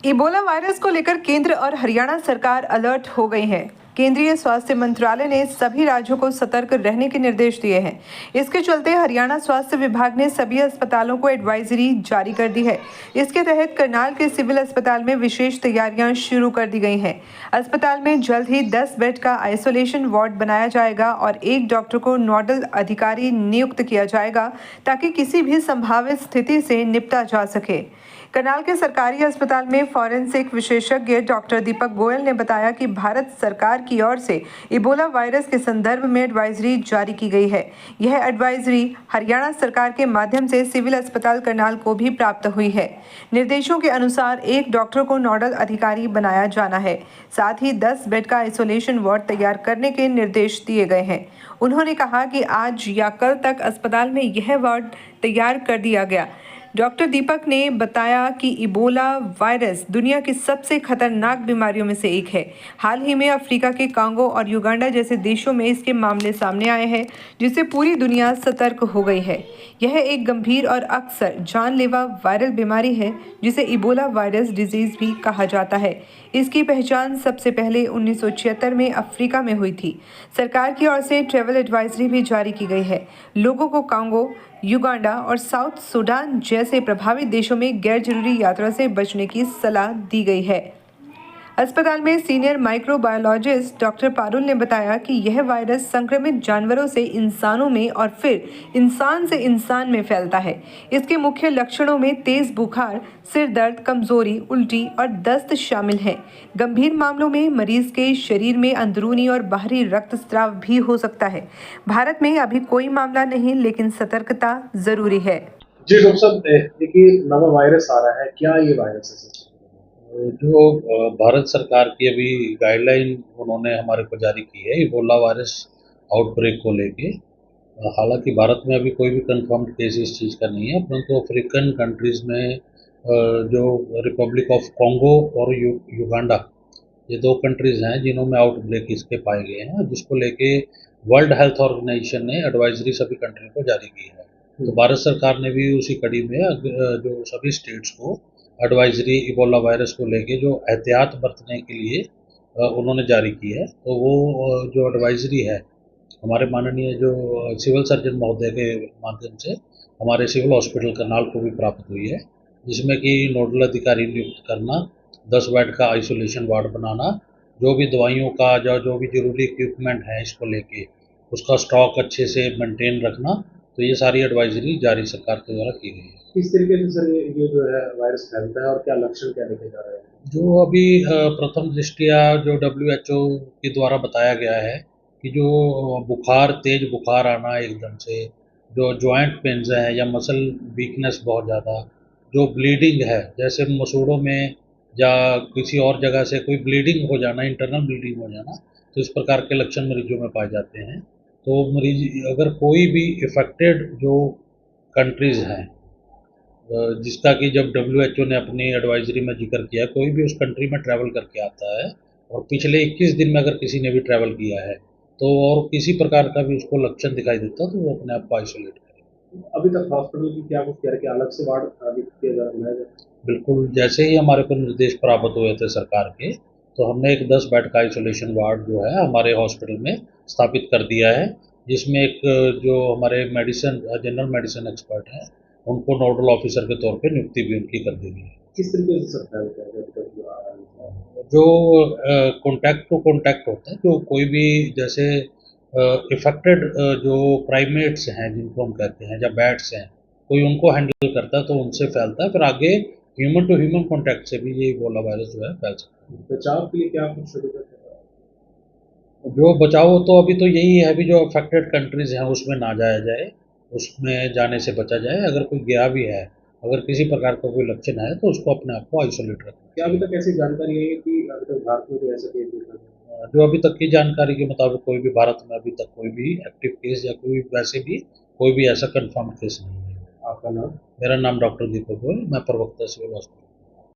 Ebola virus को लेकर केंद्र और हरियाणा सरकार अलर्ट हो गई है। केंद्रीय स्वास्थ्य मंत्रालय ने सभी राज्यों को सतर्क रहने के निर्देश दिए हैं। इसके चलते हरियाणा स्वास्थ्य विभाग ने सभी अस्पतालों को एडवाइजरी जारी कर दी है। इसके तहत करनाल के सिविल अस्पताल में विशेष तैयारियां शुरू कर दी गई हैं। अस्पताल में जल्द ही 10 बेड का आइसोलेशन वार्ड बनाया जाएगा और एक डॉक्टर को नोडल अधिकारी नियुक्त किया जाएगा ताकि किसी भी संभावित स्थिति से निपटा जा सके। करनाल के सरकारी अस्पताल में फॉरेंसिक विशेषज्ञ डॉक्टर दीपक गोयल ने बताया कि भारत सरकार की ओर से इबोला वायरस के संदर्भ में एडवाइजरी जारी की गई है। यह एडवाइजरी हरियाणा सरकार के माध्यम से सिविल अस्पताल करनाल को भी प्राप्त हुई है। निर्देशों के अनुसार एक डॉक्टर को नोडल अधिकारी बनाया जाना है। साथ ही 10 बेड का आइसोलेशन वार्ड तैयार करने के निर्देश दिए गए हैं। उन्होंने कहा कि आज या कल तक अस्पताल में यह वार्ड तैयार कर दिया गया। डॉक्टर दीपक ने बताया कि इबोला वायरस दुनिया की सबसे खतरनाक बीमारियों में से एक है। हाल ही में अफ्रीका के कांगो और युगांडा जैसे देशों में इसके मामले सामने आए हैं, जिससे पूरी दुनिया सतर्क हो गई है। यह एक गंभीर और अक्सर जानलेवा वायरल बीमारी है, जिसे इबोला वायरस डिजीज भी कहा जाता है। इसकी पहचान सबसे पहले 1976 में अफ्रीका में हुई थी। सरकार की ओर से ट्रैवल एडवाइजरी भी जारी की गई है। लोगों को कांगो, युगांडा और साउथ सूडान जैसे प्रभावित देशों में गैर जरूरी यात्रा से बचने की सलाह दी गई है। अस्पताल में सीनियर माइक्रोबायोलॉजिस्ट डॉक्टर पारुल ने बताया कि यह वायरस संक्रमित जानवरों से इंसानों में और फिर इंसान से इंसान में फैलता है। इसके मुख्य लक्षणों में तेज बुखार, सिर दर्द, कमजोरी, उल्टी और दस्त शामिल हैं। गंभीर मामलों में मरीज के शरीर में अंदरूनी और बाहरी रक्तस्राव भी हो सकता है। भारत में अभी कोई मामला नहीं, लेकिन सतर्कता जरूरी है। जी डॉक्टर साहब, देखिए नवा वायरस आ रहा है, क्या ये वायरस है? जो भारत सरकार की अभी गाइडलाइन उन्होंने हमारे को जारी की है इबोला वायरस आउटब्रेक को लेके। हालांकि भारत में अभी कोई भी कंफर्म्ड केस इस चीज़ का नहीं है, परंतु अफ्रीकन कंट्रीज़ में जो रिपब्लिक ऑफ कॉन्गो और युगांडा, ये दो कंट्रीज़ हैं जिन्होंने आउटब्रेक इसके पाए गए हैं, जिसको लेके वर्ल्ड हेल्थ ऑर्गेनाइजेशन ने एडवाइजरी सभी कंट्री को जारी की है। तो भारत सरकार ने भी उसी कड़ी में जो सभी स्टेट्स को एडवाइजरी इबोला वायरस को लेके जो एहतियात बरतने के लिए उन्होंने जारी की है। तो वो जो एडवाइजरी है हमारे माननीय जो सिविल सर्जन महोदय के माध्यम से हमारे सिविल हॉस्पिटल करनाल को भी प्राप्त हुई है, जिसमें कि नोडल अधिकारी नियुक्त करना, 10 बेड का आइसोलेशन वार्ड बनाना, जो भी दवाइयों का जो भी जरूरी इक्विपमेंट है इसको लेके उसका स्टॉक अच्छे से मेंटेन रखना। तो ये सारी एडवाइजरी जारी सरकार के द्वारा की गई है। किस तरीके से सर ये जो है वायरस फैलता है और क्या लक्षण क्या देखे जा रहे हैं? जो अभी प्रथम दृष्टिया जो WHO के द्वारा बताया गया है कि जो बुखार, तेज बुखार आना एकदम से, जो जॉइंट पेन्स हैं या मसल वीकनेस बहुत ज़्यादा, जो ब्लीडिंग है जैसे मसूड़ों में या किसी और जगह से कोई ब्लीडिंग हो जाना, इंटरनल ब्लीडिंग हो जाना, तो इस प्रकार के लक्षण मरीजों में पाए जाते हैं। तो मरीज अगर कोई भी इफ़ेक्टेड जो कंट्रीज़ हैं, जिसका कि जब WHO ने अपनी एडवाइजरी में जिक्र किया, कोई भी उस कंट्री में ट्रैवल करके आता है और पिछले 21 दिन में अगर किसी ने भी ट्रैवल किया है तो और किसी प्रकार का भी उसको लक्षण दिखाई देता है तो वो अपने आप को आइसोलेट करे। अभी तक हॉस्पिटल की क्या कुछ कह रहे कि अलग से वार्ड किया जा रहा है? बिल्कुल, जैसे ही हमारे को निर्देश प्राप्त हुए थे सरकार के, तो हमने एक 10 बेड का आइसोलेशन वार्ड जो है हमारे हॉस्पिटल में स्थापित कर दिया है, जिसमें एक जो हमारे जनरल मेडिसिन एक्सपर्ट हैं उनको नोडल ऑफिसर के तौर पे नियुक्ति भी उनकी कर दी गई है। किस तरीके से सकता है जो कॉन्टैक्ट टू कॉन्टैक्ट होता है, जो कोई भी जैसे इफेक्टेड जो प्राइमेट्स हैं जिनको हम कहते हैं या बैट्स हैं, कोई उनको हैंडल करता है तो उनसे फैलता है, फिर आगे ह्यूमन टू ह्यूमन कॉन्टैक्ट से भी ये इबोला वायरस जो है फैल सकता है। बचाव के लिए क्या कुछ शुरू करते हैं? जो बचाव तो अभी तो यही है, अभी जो अफेक्टेड कंट्रीज हैं उसमें ना जाया जाए, उसमें जाने से बचा जाए। अगर कोई गया भी है, अगर किसी प्रकार का कोई लक्षण है तो उसको अपने आप को आइसोलेट रखें। क्या अभी तक ऐसी जानकारी है कि अभी तक भारत में कोई ऐसा केस नहीं था? जो अभी तक की जानकारी के मुताबिक कोई भी भारत में अभी तक कोई भी एक्टिव केस या कोई वैसे भी कोई भी ऐसा कंफर्म केस नहीं है। आपका नाम? मेरा नाम डॉक्टर दीपक गोयल, मैं प्रवक्ता सिविल हॉस्पिटल।